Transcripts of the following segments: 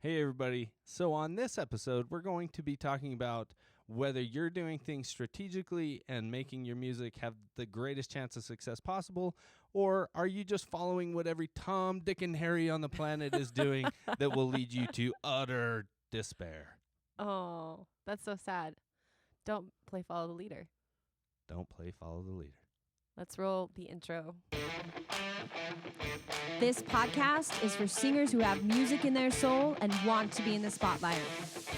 Hey everybody. So on this episode, we're going to be talking about whether you're doing things strategically and making your music have the greatest chance of success possible, or are you just following what every Tom, Dick, and Harry on the planet is doing that will lead you to utter despair? Oh, that's so sad. Don't play follow the leader. Don't play follow the leader. Let's roll the intro. This podcast is for singers who have music in their soul and want to be in the spotlight.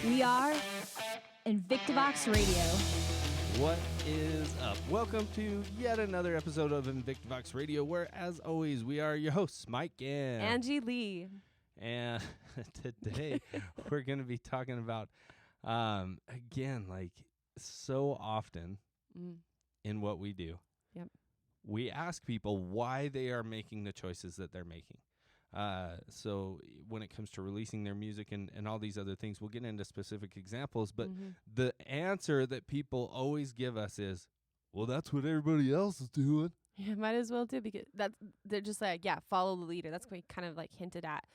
We are INVICTA Vox Radio. What is up? Welcome to yet another episode of INVICTA Vox Radio, where, as always, we are your hosts, Mike and Angie Lee. And today we're going to be talking about, again, like so often in what we do. Yep. We ask people why they are making the choices that they're making. So when it comes to releasing their music and all these other things, we'll get into specific examples. But the answer that people always give us is, well, that's what everybody else is doing. Yeah, might as well too, because they're just like, yeah, follow the leader. That's what we kind of like hinted at.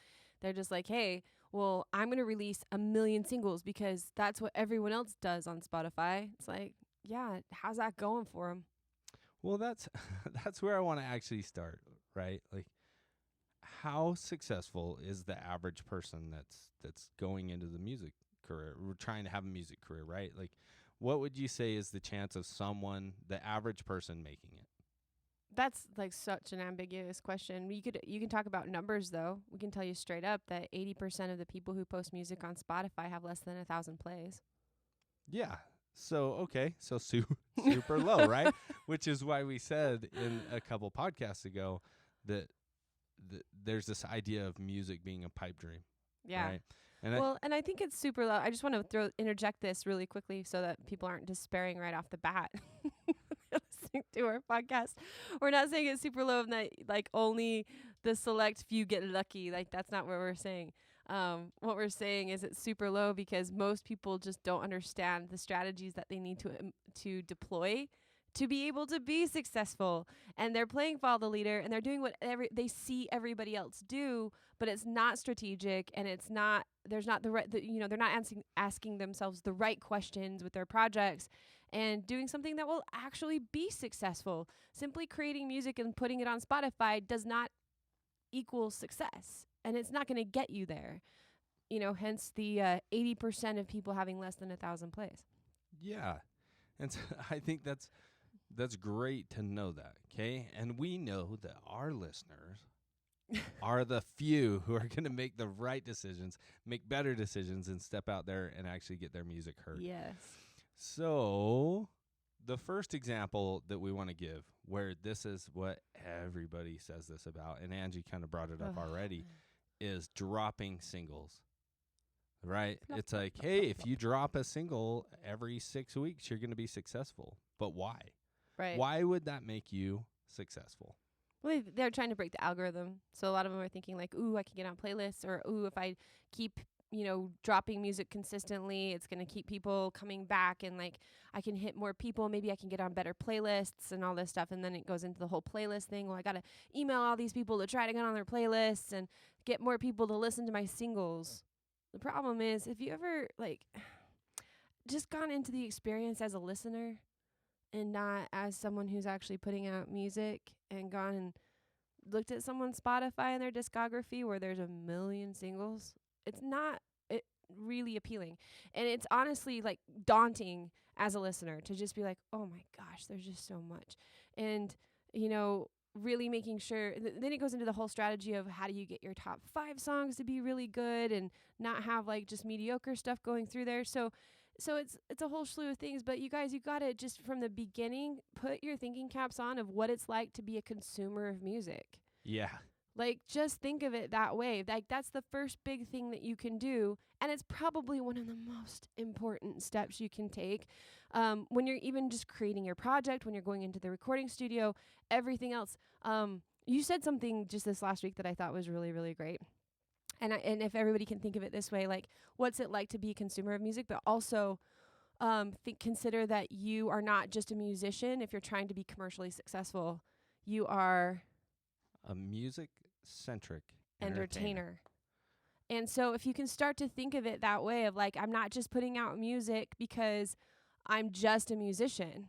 They're just like, hey, well, I'm going to release 1 million singles because that's what everyone else does on Spotify. It's like, yeah, how's that going for them? Well, that's where I want to actually start, right? Like, how successful is the average person that's going into the music career? We're trying to have a music career, right? Like, what would you say is the chance of someone, the average person, making it? That's like such an ambiguous question. You can talk about numbers though. We can tell you straight up that 80% of the people who post music on Spotify have less than 1,000 plays. Yeah. So, okay. So super low, right? Which is why we said in a couple podcasts ago that there's this idea of music being a pipe dream. Yeah. Right? And I think it's super low. I just want to interject this really quickly so that people aren't despairing right off the bat listening to our podcast. We're not saying it's super low and that like only the select few get lucky. Like that's not what we're saying. What we're saying is it's super low because most people just don't understand the strategies that they need to deploy to be able to be successful. And they're playing follow the leader and they're doing what they see everybody else do, but it's not strategic and there's not they're not asking themselves the right questions with their projects and doing something that will actually be successful. Simply creating music and putting it on Spotify does not equal success, and it's not going to get you there. Hence the 80% of people having less than 1,000 plays. Yeah. And so I think that's great to know that, okay? And we know that our listeners are the few who are going to make the right decisions, make better decisions, and step out there and actually get their music heard. Yes. So the first example that we want to give, where this is what everybody says this about, and Angie kind of brought it up already, is dropping singles. Right? It's like, hey, if you drop a single every 6 weeks, you're going to be successful. But why? Right. Why would that make you successful? Well, they're trying to break the algorithm. So a lot of them are thinking like, ooh, I can get on playlists, or ooh, if I keep, dropping music consistently, it's going to keep people coming back, and like I can hit more people. Maybe I can get on better playlists and all this stuff. And then it goes into the whole playlist thing. Well, I got to email all these people to try to get on their playlists and get more people to listen to my singles. The problem is if you ever like just gone into the experience as a listener and not as someone who's actually putting out music, and gone and looked at someone's Spotify and their discography where there's 1 million singles, it's not really appealing. And it's honestly like daunting as a listener to just be like, oh my gosh, there's just so much. And, really making sure, then it goes into the whole strategy of how do you get your top 5 songs to be really good and not have like just mediocre stuff going through there. So it's a whole slew of things, but you guys, you got to just from the beginning put your thinking caps on of what it's like to be a consumer of music. Yeah. Like, just think of it that way. Like, that's the first big thing that you can do. And it's probably one of the most important steps you can take when you're even just creating your project, when you're going into the recording studio, everything else. You said something just this last week that I thought was really, really great. And if everybody can think of it this way, like, what's it like to be a consumer of music, but also consider that you are not just a musician. If you're trying to be commercially successful, you are a music-centric entertainer. And so if you can start to think of it that way of like, I'm not just putting out music because I'm just a musician.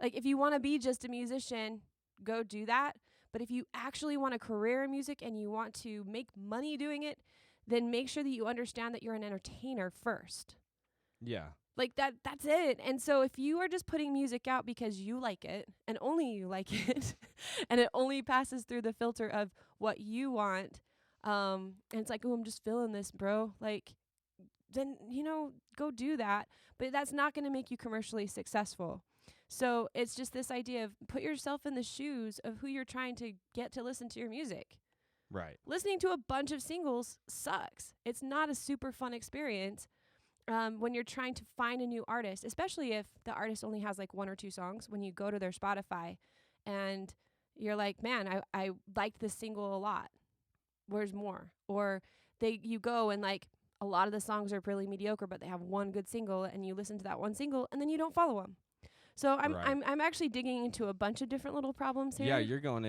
Like if you want to be just a musician, go do that. But if you actually want a career in music and you want to make money doing it, then make sure that you understand that you're an entertainer first. Yeah. Like that's it. And so if you are just putting music out because you like it and only you like it and it only passes through the filter of what you want, and it's like, oh, I'm just feeling this, bro. Like, then, go do that. But that's not going to make you commercially successful. So it's just this idea of put yourself in the shoes of who you're trying to get to listen to your music. Right. Listening to a bunch of singles sucks. It's not a super fun experience when you're trying to find a new artist, especially if the artist only has like 1 or 2 songs. When you go to their Spotify and you're like, man, I liked this single a lot. Where's more? Or you go and like a lot of the songs are really mediocre, but they have one good single, and you listen to that one single, and then you don't follow them. So I'm actually digging into a bunch of different little problems here. Yeah, you're going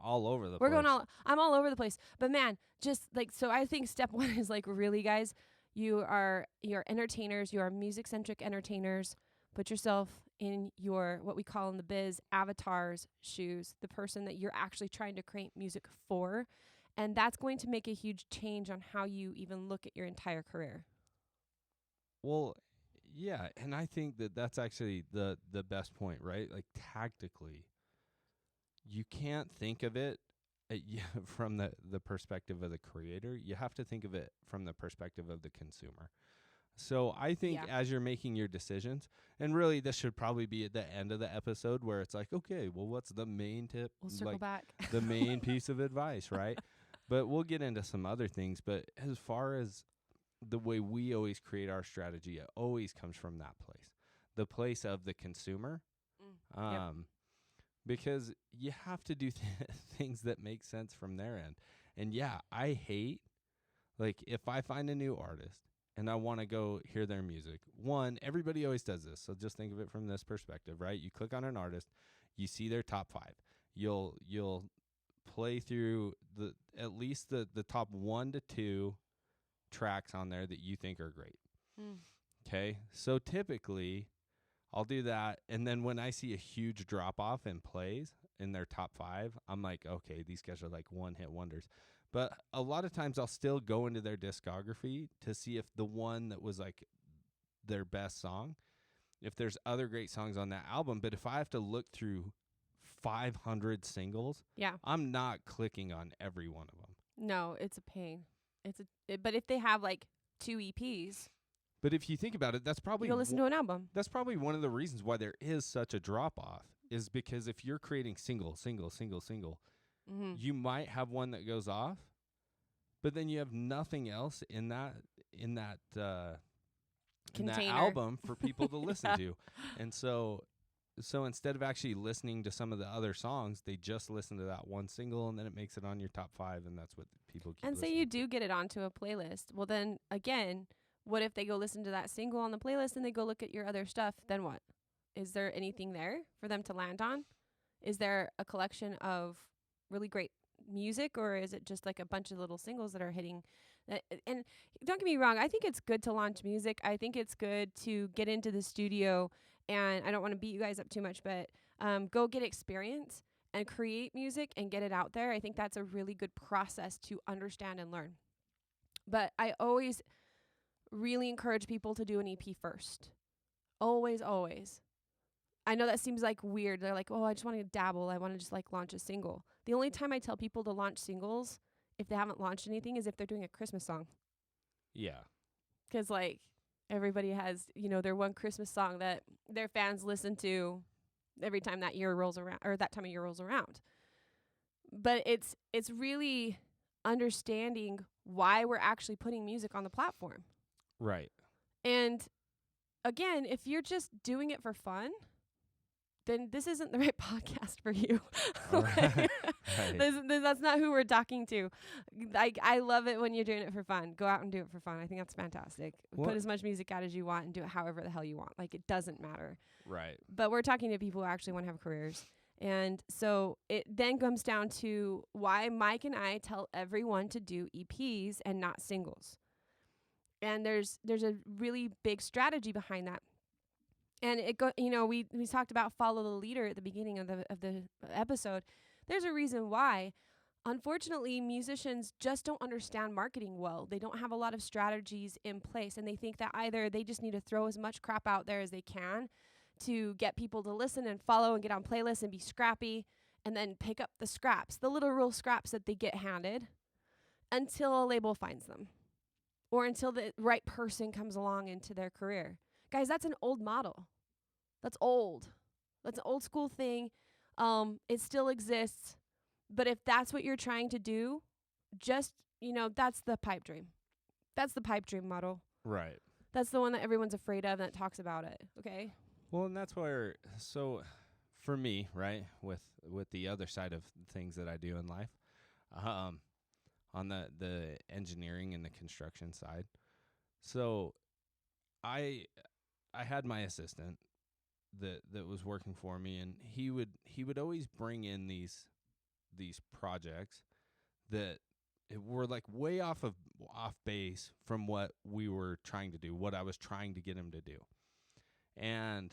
all over the place. I'm all over the place. But man, just like, so I think step 1 is like, really, guys, you're entertainers, you are music-centric entertainers. Put yourself in your, what we call in the biz, avatar's shoes, the person that you're actually trying to create music for. And that's going to make a huge change on how you even look at your entire career. Well, yeah, and I think that that's actually the best point, right? Like tactically, you can't think of it from the perspective of the creator. You have to think of it from the perspective of the consumer. So I think as you're making your decisions, and really this should probably be at the end of the episode where it's like, okay, well, what's the main tip? We'll circle back. The main piece of advice, right? But we'll get into some other things. But as far as the way we always create our strategy, it always comes from that place, the place of the consumer. Because you have to do things that make sense from their end. And yeah, I hate, like, if I find a new artist and I want to go hear their music, one, everybody always does this. So just think of it from this perspective, right? You click on an artist, you see their top 5. You'll play through at least the top 1 to 2 tracks on there that you think are great. Okay? So typically I'll do that, and then when I see a huge drop off in plays in their top 5, I'm like, okay, these guys are like one-hit wonders. But a lot of times I'll still go into their discography to see if the one that was like their best song, if there's other great songs on that album. But if I have to look through 500 singles, I'm not clicking on every one of them. No, it's a pain. But if they have like 2 EPs. But if you think about it, that's probably you'll listen to an album. That's probably one of the reasons why there is such a drop off, is because if you're creating single, you might have one that goes off, but then you have nothing else in that album for people to listen to. And so instead of actually listening to some of the other songs, they just listen to that one single, and then it makes it on your top 5, and that's what people keep listening. And say you do get it onto a playlist. Well, then again, what if they go listen to that single on the playlist and they go look at your other stuff? Then what? Is there anything there for them to land on? Is there a collection of really great music, or is it just like a bunch of little singles that are hitting? And don't get me wrong, I think it's good to launch music. I think it's good to get into the studio, and I don't want to beat you guys up too much, but go get experience and create music and get it out there. I think that's a really good process to understand and learn. But I always really encourage people to do an EP first. Always, always. I know that seems like weird. They're like, oh, I just want to dabble. I want to just like launch a single. The only time I tell people to launch singles, if they haven't launched anything, is if they're doing a Christmas song. Yeah. 'Cause like everybody has, their one Christmas song that their fans listen to every time that year rolls around, or that time of year rolls around. But it's really understanding why we're actually putting music on the platform. Right. And again, if you're just doing it for fun, then this isn't the right podcast for you. Right. That's not who we're talking to. I love it when you're doing it for fun. Go out and do it for fun. I think that's fantastic. Put as much music out as you want and do it however the hell you want. Like, it doesn't matter. Right. But we're talking to people who actually want to have careers. And so it then comes down to why Mike and I tell everyone to do EPs and not singles. And there's a really big strategy behind that. And we talked about follow the leader at the beginning of the episode. There's a reason why. Unfortunately, musicians just don't understand marketing well. They don't have a lot of strategies in place, and they think that either they just need to throw as much crap out there as they can to get people to listen and follow and get on playlists and be scrappy, and then pick up the scraps, the literal scraps that they get handed, until a label finds them or until the right person comes along into their career. Guys, that's an old model. That's old. That's an old school thing. It still exists. But if that's what you're trying to do, just, that's the pipe dream. That's the pipe dream model. Right. That's the one that everyone's afraid of and that talks about it. Okay. Well, and that's where, so for me, right, with the other side of things that I do in life, on the engineering and the construction side, so I had my assistant that was working for me, and he would always bring in these projects that were like way off base from what we were trying to do, what I was trying to get him to do. And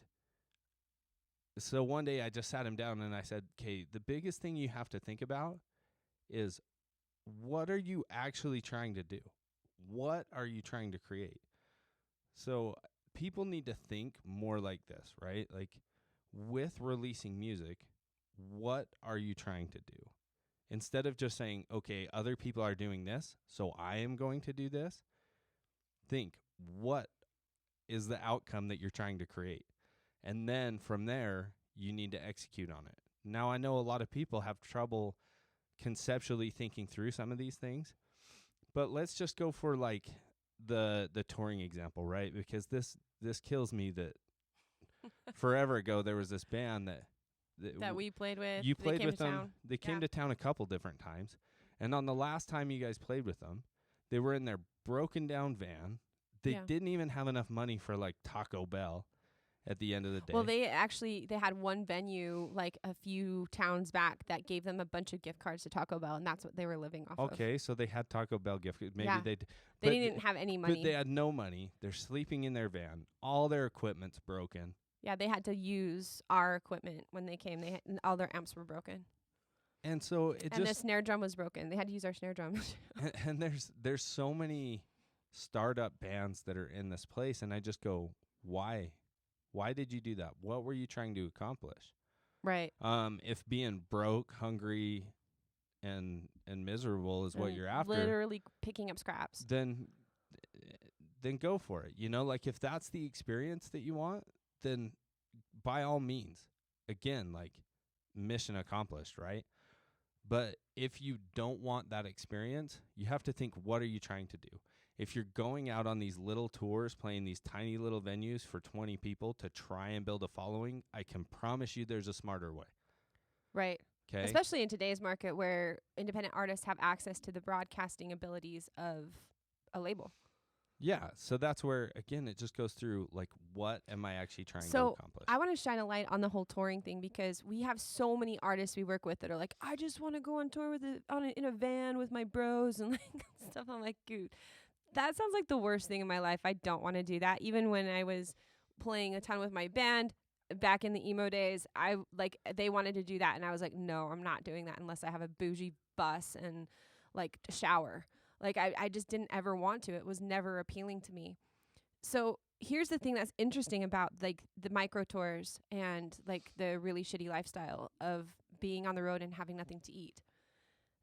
so one day I just sat him down and I said, "Okay, the biggest thing you have to think about is, what are you actually trying to do? What are you trying to create?" So people need to think more like this, right? Like, with releasing music, what are you trying to do? Instead of just saying, okay, other people are doing this, so I am going to do this, think, what is the outcome that you're trying to create? And then from there, you need to execute on it. Now, I know a lot of people have trouble conceptually thinking through some of these things, but let's just go for like the touring example, right? Because this kills me that forever ago there was this band that we played with. You played with them. Town. They came to town a couple different times. And on the last time you guys played with them, they were in their broken down van. They didn't even have enough money for like Taco Bell at the end of the day. Well, they had one venue like a few towns back that gave them a bunch of gift cards to Taco Bell, and that's what they were living off of. Okay, so they had Taco Bell gift cards. Maybe they didn't have any money. But they had no money. They're sleeping in their van. All their equipment's broken. Yeah, they had to use our equipment when they came. All their amps were broken. And so the snare drum was broken. They had to use our snare drum. and there's so many startup bands that are in this place, and I just go, why? Why did you do that? What were you trying to accomplish? Right. If being broke, hungry, and miserable is what you're after, literally picking up scraps, then go for it. Like if that's the experience that you want, then by all means, again, like mission accomplished, right? But if you don't want that experience, you have to think, what are you trying to do? If you're going out on these little tours, playing these tiny little venues for 20 people to try and build a following, I can promise you there's a smarter way. Right. Okay. Especially in today's market where independent artists have access to the broadcasting abilities of a label. Yeah, so that's where, again, it just goes through, like, what am I actually trying to accomplish? I want to shine a light on the whole touring thing, because we have so many artists we work with that are like, I just want to go on tour in a van with my bros and like stuff. I'm like, dude, that sounds like the worst thing in my life. I don't want to do that. Even when I was playing a ton with my band back in the emo days, they wanted to do that, and I was like, no, I'm not doing that unless I have a bougie bus and like a shower. Like, I just didn't ever want to. It was never appealing to me. So here's the thing that's interesting about like the micro tours and like the really shitty lifestyle of being on the road and having nothing to eat.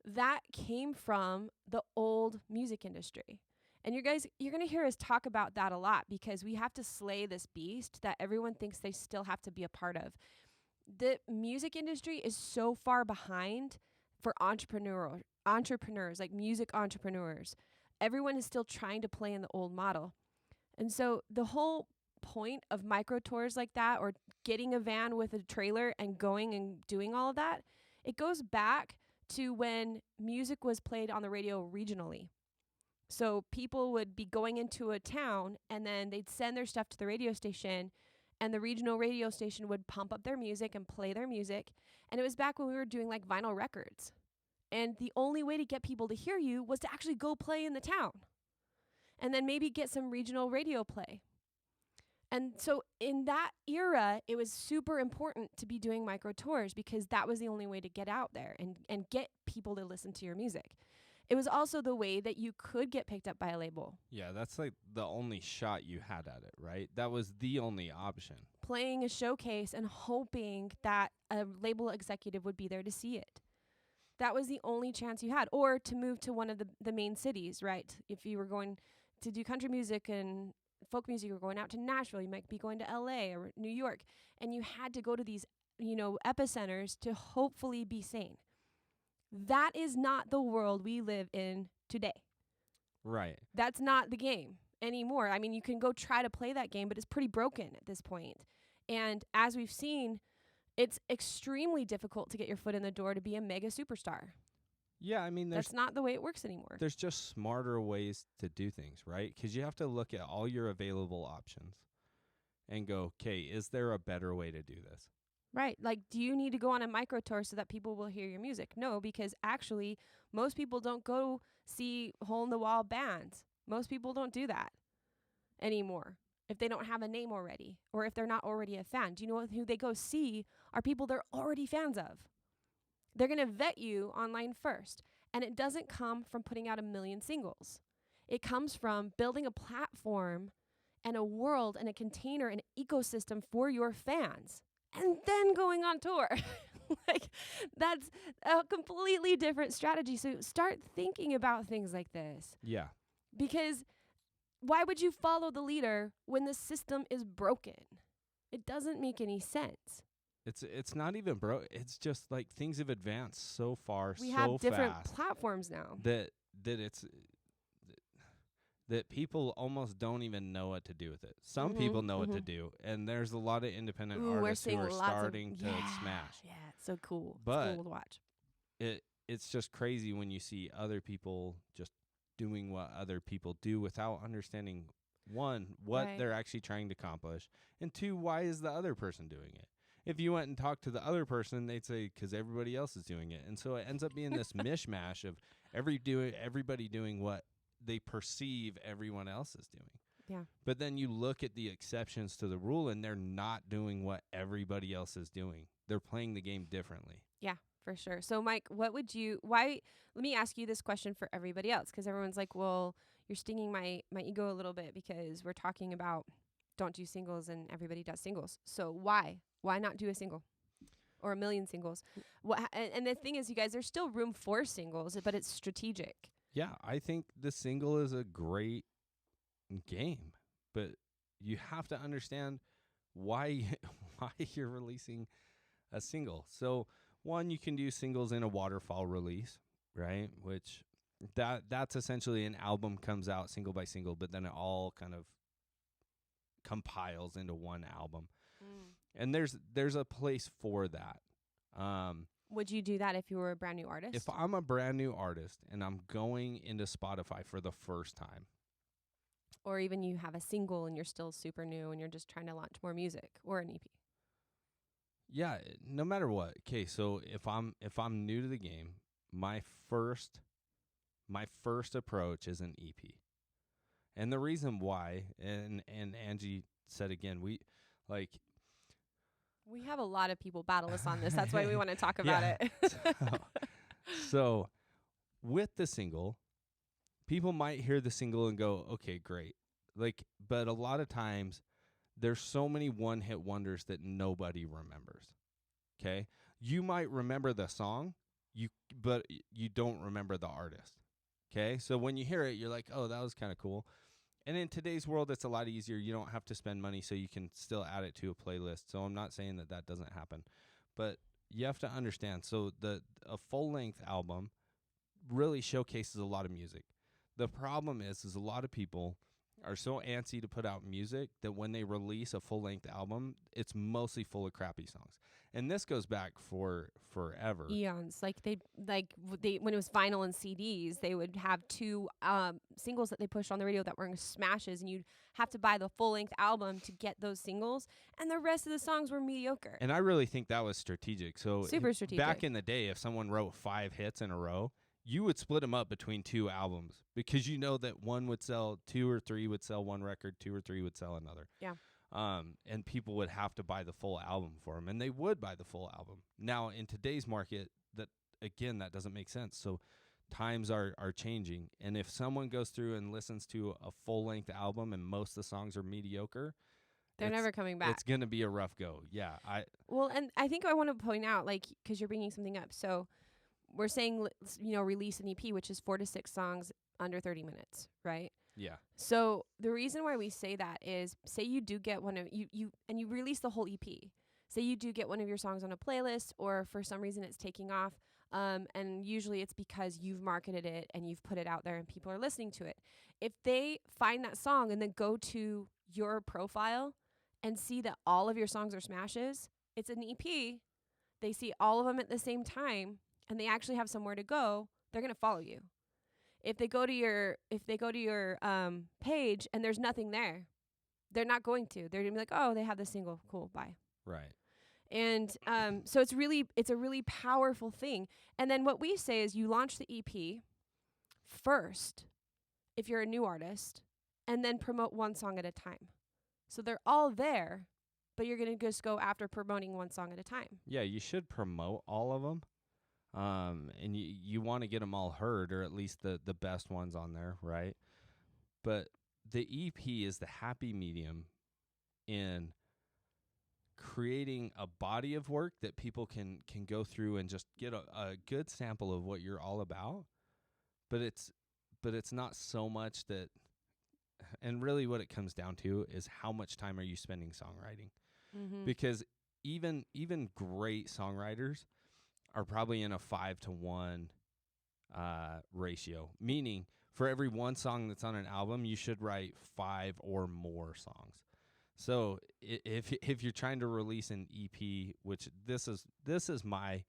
That came from the old music industry. And you're going to hear us talk about that a lot, because we have to slay this beast that everyone thinks they still have to be a part of. The music industry is so far behind for entrepreneurs, like music entrepreneurs. Everyone is still trying to play in the old model. And so the whole point of micro tours like that, or getting a van with a trailer and going and doing all of that, it goes back to when music was played on the radio regionally. So people would be going into a town, and then they'd send their stuff to the radio station, and the regional radio station would pump up their music and play their music. And it was back when we were doing like vinyl records. And the only way to get people to hear you was to actually go play in the town and then maybe get some regional radio play. And so in that era, it was super important to be doing micro tours because that was the only way to get out there and get people to listen to your music. It was also the way that you could get picked up by a label. Yeah, that's like the only shot you had at it, right? That was the only option. Playing a showcase and hoping that a label executive would be there to see it. That was the only chance you had. Or to move to one of the main cities, right? If you were going to do country music and folk music, you were going out to Nashville, you might be going to LA or New York, and you had to go to these, epicenters to hopefully be seen. That is not the world we live in today. Right. That's not the game anymore. I mean, you can go try to play that game, but it's pretty broken at this point. And as we've seen, it's extremely difficult to get your foot in the door to be a mega superstar. Yeah, I mean, that's not the way it works anymore. There's just smarter ways to do things, right? Because you have to look at all your available options and go, okay, is there a better way to do this? Right. Like, do you need to go on a micro tour so that people will hear your music? No, because actually, most people don't go see hole-in-the-wall bands. Most people don't do that anymore if they don't have a name already or if they're not already a fan. Do you know who they go see are people they're already fans of? They're going to vet you online first. And it doesn't come from putting out 1 million singles. It comes from building a platform and a world and a container and ecosystem for your fans. And then going on tour. Like, that's a completely different strategy. So start thinking about things like this. Yeah. Because why would you follow the leader when the system is broken? It doesn't make any sense. It's not even it's just like things have advanced so far, we so have different fast platforms now. That people almost don't even know what to do with it. Some people know what to do, and there's a lot of independent artists who are starting to smash. Yeah, it's so cool. But it's cool to watch. It's just crazy when you see other people just doing what other people do without understanding, one, what they're actually trying to accomplish, and two, why is the other person doing it? If you went and talked to the other person, they'd say, because everybody else is doing it. And so it ends up being this mishmash of everybody doing what they perceive everyone else is doing. Yeah. But then you look at the exceptions to the rule, and they're not doing what everybody else is doing. They're playing the game differently. Yeah, for sure. So, Mike, let me ask you this question for everybody else, because everyone's like, well, you're stinging my ego a little bit because we're talking about don't do singles and everybody does singles. So why? Why not do a single or 1 million singles? And the thing is, you guys, there's still room for singles, but it's strategic. Yeah, I think the single is a great game, but you have to understand why you're releasing a single. So, one, you can do singles in a waterfall release, right? Which that's essentially an album comes out single by single, but then it all kind of compiles into one album. And there's a place for that. Would you do that if you were a brand new artist? If I'm a brand new artist and I'm going into Spotify for the first time. Or even you have a single and you're still super new and you're just trying to launch more music or an EP. Yeah, no matter what. Okay, so if I'm new to the game, my first approach is an EP. And the reason why, and Angie said again, we have a lot of people battle us on this. That's why we want to talk about it. So with the single, people might hear the single and go, okay, great. But a lot of times there's so many one-hit wonders that nobody remembers. Okay? You might remember the song, but you don't remember the artist. Okay? So when you hear it, you're like, oh, that was kind of cool. And in today's world, it's a lot easier. You don't have to spend money, so you can still add it to a playlist. So I'm not saying that doesn't happen. But you have to understand, so a full-length album really showcases a lot of music. The problem is a lot of people are so antsy to put out music that when they release a full-length album, it's mostly full of crappy songs. And this goes back for forever. Eons. Like they when it was vinyl and CDs, they would have two singles that they pushed on the radio that were smashes, and you'd have to buy the full-length album to get those singles, and the rest of the songs were mediocre. And I really think that was strategic. So Super strategic. Back in the day, if someone wrote 5 hits in a row, you would split them up between 2 albums because you know that one would sell, 2 or 3 would sell one record, 2 or 3 would sell another. Yeah. And people would have to buy the full album for them, and they would buy the full album. Now, in today's market, that doesn't make sense. So times are changing, and if someone goes through and listens to a full-length album and most of the songs are mediocre, they're never coming back. It's going to be a rough go. Yeah. Well, and I think I want to point out, like, because you're bringing something up. So we're saying, release an EP, which is 4 to 6 songs under 30 minutes, right? Yeah. So the reason why we say that is, say you do get one of you release the whole EP. Say you do get one of your songs on a playlist, or for some reason it's taking off, and usually it's because you've marketed it and you've put it out there and people are listening to it. If they find that song and then go to your profile and see that all of your songs are smashes, it's an EP. They see all of them at the same time, and they actually have somewhere to go. They're gonna follow you. If they go to your page and there's nothing there, they're not going to. They're gonna be like, oh, they have the single, cool, bye. Right. And so it's a really powerful thing. And then what we say is you launch the EP first if you're a new artist, and then promote one song at a time. So they're all there, but you're gonna just go after promoting one song at a time. Yeah, you should promote all of them. And you want to get them all heard, or at least the best ones on there, right? But the EP is the happy medium in creating a body of work that people can go through and just get a good sample of what you're all about. But it's not so much that, and really what it comes down to is how much time are you spending songwriting? Mm-hmm. Because even great songwriters are probably in a 5-to-1 ratio, meaning for every one song that's on an album, you should write 5 or more songs. So if you're trying to release an EP, which this is my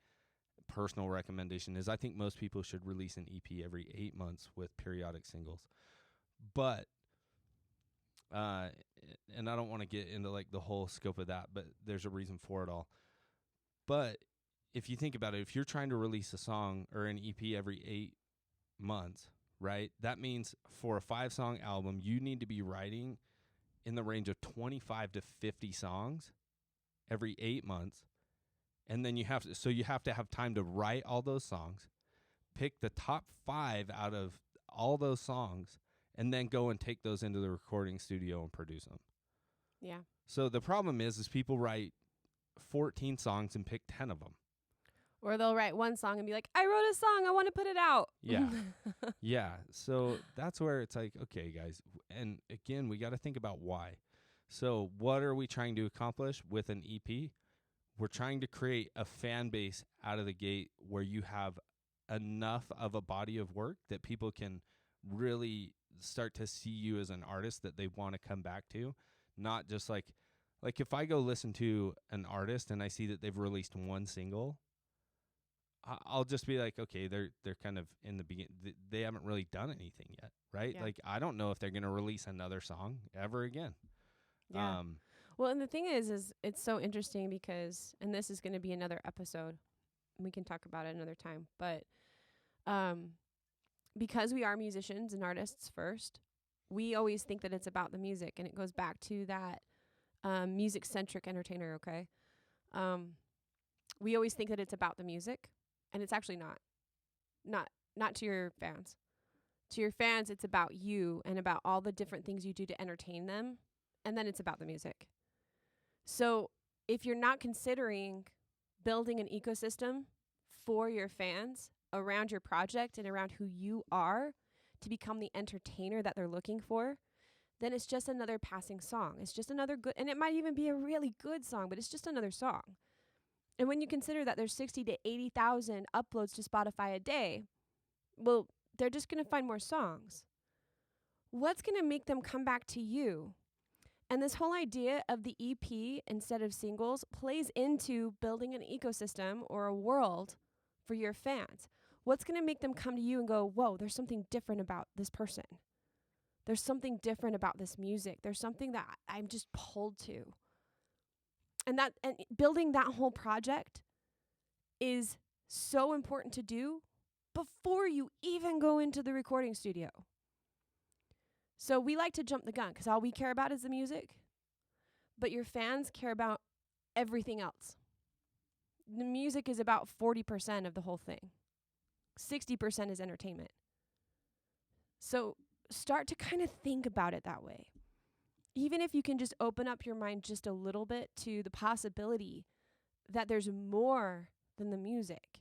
personal recommendation, is I think most people should release an EP every 8 months with periodic singles. But and I don't want to get into like the whole scope of that, but there's a reason for it all. But if you think about it, if you're trying to release a song or an EP every 8 months, right, that means for a 5-song album, you need to be writing in the range of 25 to 50 songs every 8 months. And then you have to have time to write all those songs, pick the top 5 out of all those songs, and then go and take those into the recording studio and produce them. Yeah. So the problem is people write 14 songs and pick 10 of them. Or they'll write one song and be like, I wrote a song, I want to put it out. Yeah. Yeah. So that's where it's like, okay, guys. And again, we got to think about why. So what are we trying to accomplish with an EP? We're trying to create a fan base out of the gate where you have enough of a body of work that people can really start to see you as an artist that they want to come back to. Not just like if I go listen to an artist and I see that they've released one single, I'll just be like, okay, they're kind of in the beginning. They haven't really done anything yet, right? Yeah. Like, I don't know if they're going to release another song ever again. Yeah. Well, and the thing is it's so interesting because, and this is going to be another episode, we can talk about it another time, but because we are musicians and artists first, we always think that it's about the music, and it goes back to that music-centric entertainer, okay? We always think that it's about the music, and it's actually not to your fans. To your fans, it's about you and about all the different things you do to entertain them, and then it's about the music. So if you're not considering building an ecosystem for your fans around your project and around who you are to become the entertainer that they're looking for, then it's just another passing song. It's just another good, and it might even be a really good song, but it's just another song. And when you consider that there's 60 to 80,000 uploads to Spotify a day, well, they're just going to find more songs. what's going to make them come back to you? And this whole idea of the EP instead of singles plays into building an ecosystem or a world for your fans. What's going to make them come to you and go, whoa, there's something different about this person. There's something different about this music. There's something that I'm just pulled to. And building that whole project is so important to do before you even go into the recording studio. So we like to jump the gun because all we care about is the music, but your fans care about everything else. The music is about 40% of the whole thing. 60% is entertainment. So start to kind of think about it that way. Even if you can just open up your mind just a little bit to the possibility that there's more than the music.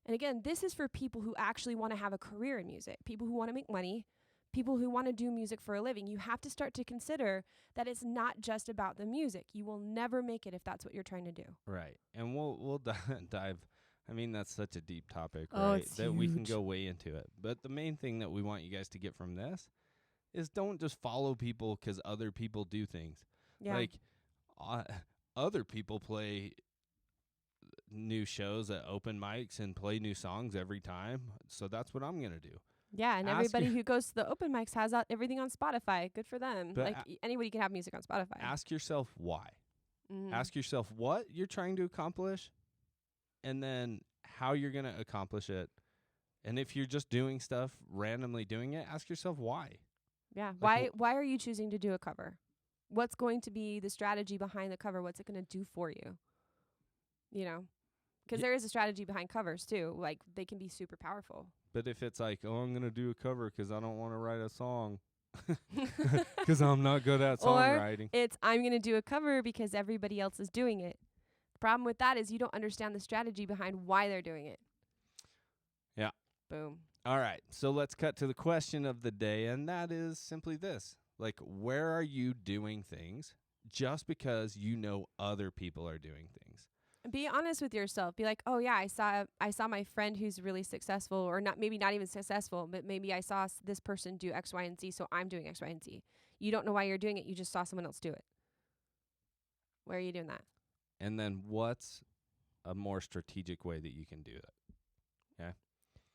And again, this is for people who actually want to have a career in music, people who want to make money, people who want to do music for a living. You have to start to consider that it's not just about the music. You will never make it if that's what you're trying to do. Right. And we'll dive. I mean, that's such a deep topic, Oh, right? it's that we can huge. go way into it. But the main thing that we want you guys to get from this is don't just follow people 'cause other people do things. Yeah. Like other people play new shows at open mics and play new songs every time. So that's what I'm going to do. Yeah, and Ask everybody your- who goes to the open mics has everything on Spotify. Good for them. But Like anybody can have music on Spotify. Ask yourself why. Mhm. Ask yourself what you're trying to accomplish and then how you're going to accomplish it. And if you're just doing stuff, randomly doing it, ask yourself why. Yeah. Like Why are you choosing to do a cover? What's going to be the strategy behind the cover? What's it going to do for you? You know, because Ye- there is a strategy behind covers too. Like they can be super powerful. But if it's like, oh, I'm going to do a cover 'cause I don't want to write a song 'cause I'm not good at Or songwriting. it's I'm going to do a cover because everybody else is doing it. The problem with that is you don't understand the strategy behind why they're doing it. Yeah. Boom. All right. So let's cut to the question of the day. And that is simply this. Like, where are you doing things just because you know other people are doing things? Be honest with yourself. Be like, oh yeah, I saw my friend who's really successful, or maybe not even successful, but maybe I saw this person do X, Y, and Z, so I'm doing X, Y, and Z. You don't know why you're doing it. You just saw someone else do it. Where are you doing that? And then what's a more strategic way that you can do that?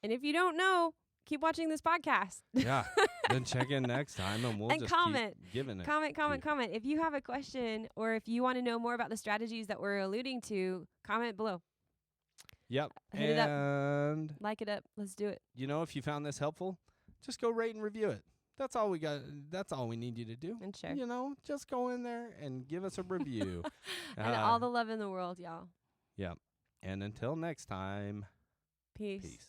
And if you don't know, keep watching this podcast. Yeah. Then check in next time and we'll And just comment. keep giving it. Comment. If you have a question or if you want to know more about the strategies that we're alluding to, comment below. Yep. Hit it up. And, Like it up. Let's do it. you know, if you found this helpful, just go rate and review it. That's all we got. That's all we need you to do. And share. You know, just go in there and give us a review. And all the love in the world, y'all. Yep. And until next time, Peace. peace.